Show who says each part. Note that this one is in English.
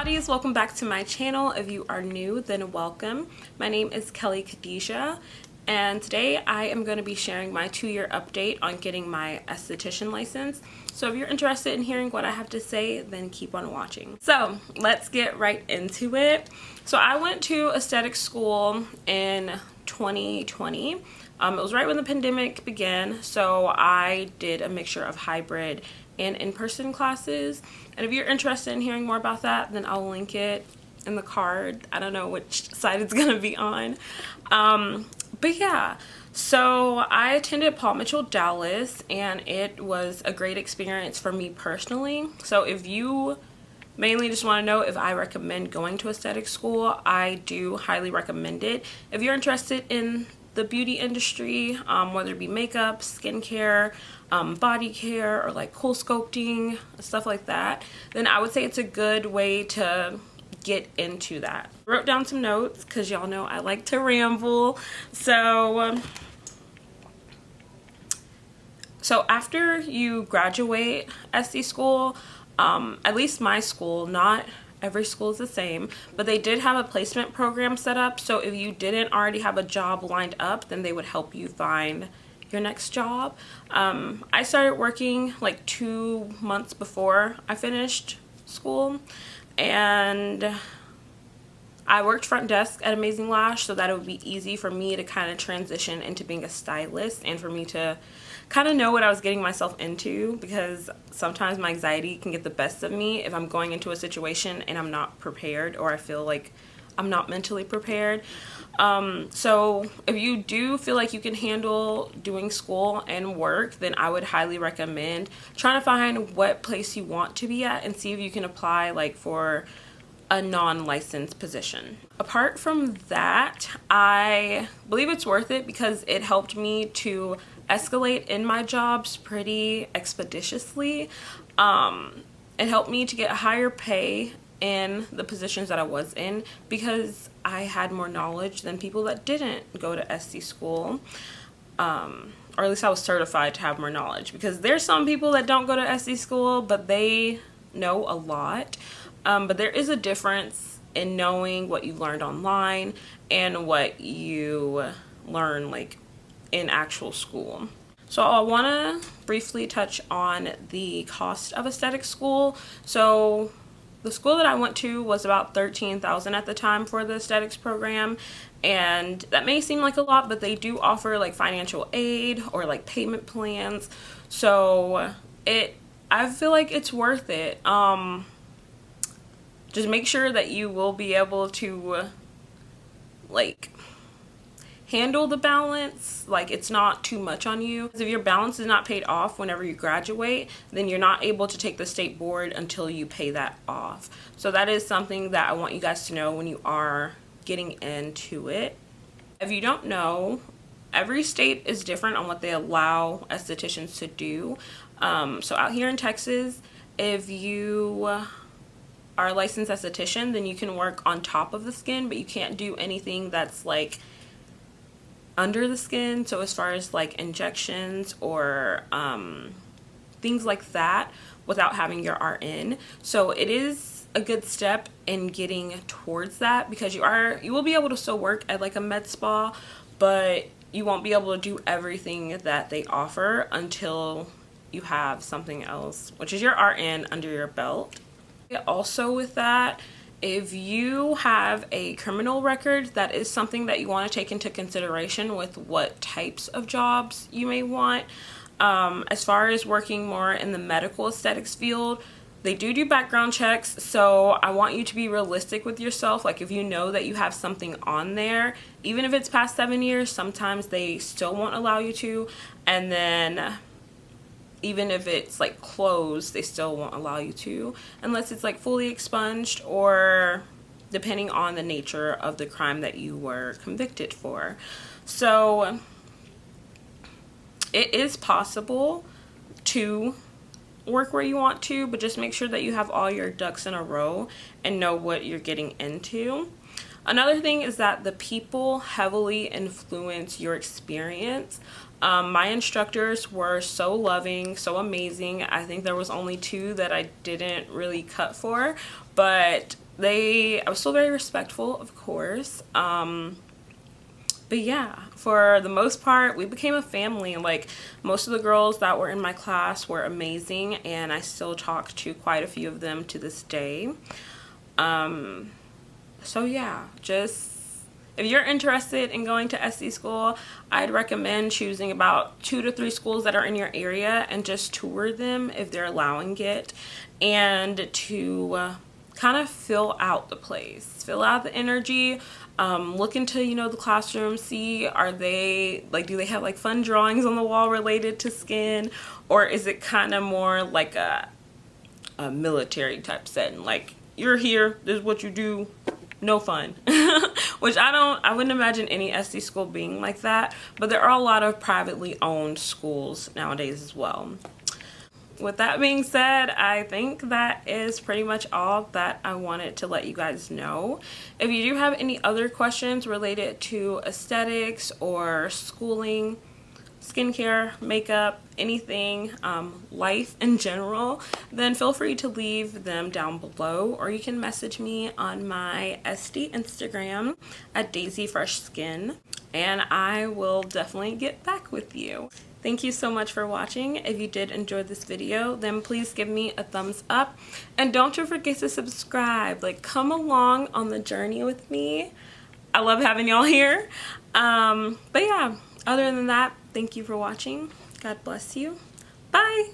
Speaker 1: Hotties, welcome back to my channel. If you are new, then welcome. My name is Heykadesha, and today I am going to be sharing my 2-year update on getting my esthetician license. So if you're interested in hearing what I have to say, then keep on watching. So let's get right into it. So I went to aesthetics school in 2020. It was right when the pandemic began, so I did a mixture of hybrid and in-person classes. And if you're interested in hearing more about that, then I'll link it in the card. I don't know which side it's gonna be on. But yeah, so I attended Paul Mitchell Dallas, and it was a great experience for me personally. So if you mainly just want to know if I recommend going to aesthetic school, I do highly recommend it. If you're interested in the beauty industry, whether it be makeup, skincare, body care, or like cool sculpting, stuff like that, then I would say it's a good way to get into that. I wrote down some notes because y'all know I like to ramble. So after you graduate SD school, at least my school, not every school is the same, but they did have a placement program set up. So if you didn't already have a job lined up, then they would help you find your next job. I started working like 2 months before I finished school, and I worked front desk at Amazing Lash, so that it would be easy for me to kind of transition into being a stylist and for me to kind of know what I was getting myself into, because sometimes my anxiety can get the best of me if I'm going into a situation and I'm not prepared, or I feel like I'm not mentally prepared. So if you do feel like you can handle doing school and work, then I would highly recommend trying to find what place you want to be at and see if you can apply like for a non-licensed position. Apart from that, I believe it's worth it because it helped me to escalate in my jobs pretty expeditiously. It helped me to get higher pay in the positions that I was in because I had more knowledge than people that didn't go to SD school. Or at least I was certified to have more knowledge, because there's some people that don't go to SD school, but they know a lot. But there is a difference in knowing what you learned online and what you learn like in actual school. So I want to briefly touch on the cost of aesthetic school. So the school that I went to was about $13,000 at the time for the aesthetics program, and that may seem like a lot, but they do offer like financial aid or like payment plans. So I feel like it's worth it. Just make sure that you will be able to like handle the balance, like it's not too much on you. If your balance is not paid off whenever you graduate, then you're not able to take the state board until you pay that off. So that is something that I want you guys to know when you are getting into it. If you don't know, every state is different on what they allow estheticians to do. So out here in Texas, if you are a licensed esthetician, then you can work on top of the skin, but you can't do anything that's like under the skin. So as far as like injections or things like that without having your RN. So it is a good step in getting towards that, because you will be able to still work at like a med spa, but you won't be able to do everything that they offer until you have something else, which is your RN under your belt. Also with that, if you have a criminal record, that is something that you want to take into consideration with what types of jobs you may want. As far as working more in the medical aesthetics field, they do background checks, so I want you to be realistic with yourself. Like if you know that you have something on there, even if it's past 7 years, sometimes they still won't allow you to, and then even if it's like closed, they still won't allow you to unless it's like fully expunged, or depending on the nature of the crime that you were convicted for. So it is possible to work where you want to, but just make sure that you have all your ducks in a row and know what you're getting into. Another thing is that the people heavily influence your experience. My instructors were so loving, so amazing. I think there was only 2 that I didn't really cut for, but I was still very respectful, of course. But yeah, for the most part, we became a family. Like, most of the girls that were in my class were amazing, and I still talk to quite a few of them to this day. So yeah, just if you're interested in going to SD school, I'd recommend choosing about 2 to 3 schools that are in your area and just tour them if they're allowing it, and to kind of fill out the place, fill out the energy. Look into, you know, the classroom, see, are they like, do they have like fun drawings on the wall related to skin, or is it kind of more like a military type setting, like, you're here, this is what you do, no fun. Which I wouldn't imagine any SD school being like that, but there are a lot of privately owned schools nowadays as well. With that being said, I think that is pretty much all that I wanted to let you guys know. If you do have any other questions related to aesthetics or schooling, skincare, makeup, anything, life in general, then feel free to leave them down below, or you can message me on my SD Instagram at Daisy Fresh Skin, and I will definitely get back with you. Thank you so much for watching. If you did enjoy this video, then please give me a thumbs up, and don't you forget to subscribe. Like, come along on the journey with me. I love having y'all here. But yeah, other than that, thank you for watching. God bless you. Bye.